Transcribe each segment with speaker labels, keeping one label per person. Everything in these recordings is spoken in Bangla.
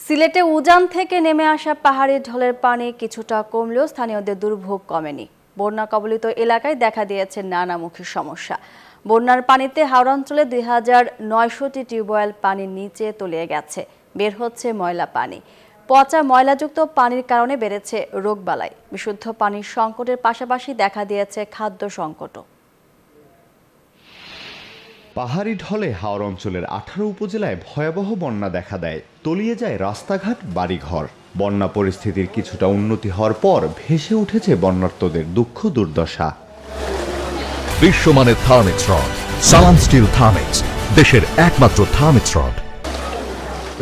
Speaker 1: সিলেটে উজান থেকে নেমে আসা পাহাড়ি ঢলের পানি কিছুটা কমলেও স্থানীয়দের দুর্ভোগ কমেনি। বন্যা কবলিত এলাকায় দেখা দিয়েছে নানামুখী সমস্যা। বন্যার পানিতে হাওড়া অঞ্চলে ২৯০০টি টিউবওয়েল পানির নিচে তলিয়ে গেছে। বের হচ্ছে ময়লা পানি। পচা ময়লাযুক্ত পানির কারণে বেড়েছে রোগবালাই। বিশুদ্ধ পানির সংকটের পাশাপাশি দেখা দিয়েছে খাদ্য সংকটও।
Speaker 2: পাহাড়ি ঢলে হাওড় অঞ্চলের ১৮ উপজেলায় ভয়াবহ বন্যা দেখা দেয়। তলিয়ে যায় রাস্তাঘাট, বাড়িঘর। বন্যা পরিস্থিতির কিছুটা উন্নতি হওয়ার পর ভেসে উঠেছে বন্যার্তদের দুঃখ দুর্দশা।
Speaker 3: বিশ্বমানের থার্মিক্স রড, সালাম স্টিল থার্মিক্স, দেশের একমাত্র থার্মিক্স রড।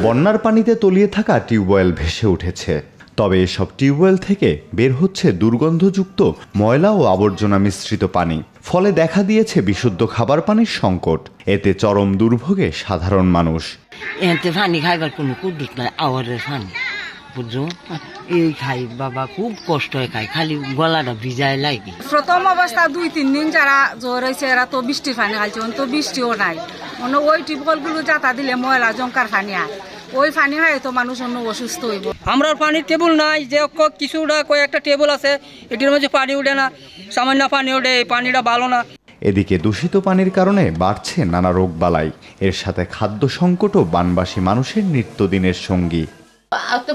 Speaker 2: বন্যার পানিতে তলিয়ে থাকা টিউবওয়েল ভেসে উঠেছে। তবে এসব টিউবওয়েল থেকে বের হচ্ছে দুর্গন্ধযুক্ত ময়লা ও আবর্জনা মিশ্রিত পানি। ফলে দেখা দিয়েছে বিশুদ্ধ খাবার পানির সংকট। এতে চরম দুর্ভোগে সাধারণ মানুষ।
Speaker 4: এতে পানি খাইবার কোনো কুদ্দুস নাই, আওয়ারের পানি বুঝছো, এই খাই বাবা খুব কষ্ট হয়, খাই খালি গলাটা ভিজায় লাগে।
Speaker 5: প্রথম অবস্থা ২-৩ দিন যারা জ্বর হয়েছে এরা তো বৃষ্টির পানি খাইছে, তো বৃষ্টিও নাই। মানে ওই টিউবওয়েলগুলো যাতা দিলে ময়লা জঙ্কার পানি হয়, ওই পানি হয় তো মানুষ অন্য অসুস্থ হইব।
Speaker 6: আমরা পানির টেবল নাই, যে কিছুটা কয়েকটা টেবল আছে, এটির মধ্যে পানি উঠে না, সামান্য পানি ওঠে, এই পানিটা ভালো না।
Speaker 2: এদিকে দূষিত পানির কারণে বাড়ছে নানা রোগবালাই। এর সাথে খাদ্য সংকটও বানবাসী মানুষের নিত্যদিনের সঙ্গী।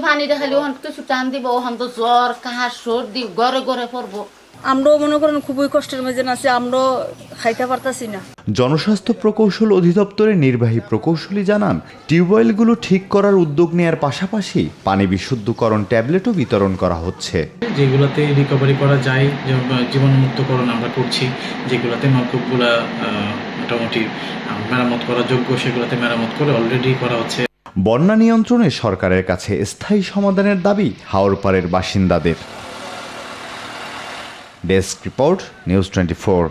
Speaker 7: পানি দেখালে ওখান কিছু টান দিব, ওখান তো জ্বর, কাহার, সর্দি ঘরে ঘরে পড়বো।
Speaker 5: আমরাও মনে করেন খুবই কষ্টের মধ্যে আছি, আমরাও খাইতে পারতাছি না।
Speaker 2: জনস্বাস্থ্য প্রকৌশল অধিদপ্তরের নির্বাহী প্রকৌশলী জানান, টিউবওয়েলগুলো ঠিক করার উদ্যোগ নেওয়ার পাশাপাশি পানি বিশুদ্ধকরণ ট্যাবলেটও বিতরণ করা হচ্ছে।
Speaker 8: যেগুলোতে রিকভারি করা যায়, জীবাণুমুক্তকরণ আমরা করছি। যেগুলোতে নলকূপগুলা মোটামুটি মেরামত করা যোগ্য, সেগুলোতে মেরামত করে অলরেডি করা হচ্ছে।
Speaker 2: বন্যা নিয়ন্ত্রণে সরকারের কাছে স্থায়ী সমাধানের দাবি হাওরপাড়ের বাসিন্দাদের। Desk report, news 24।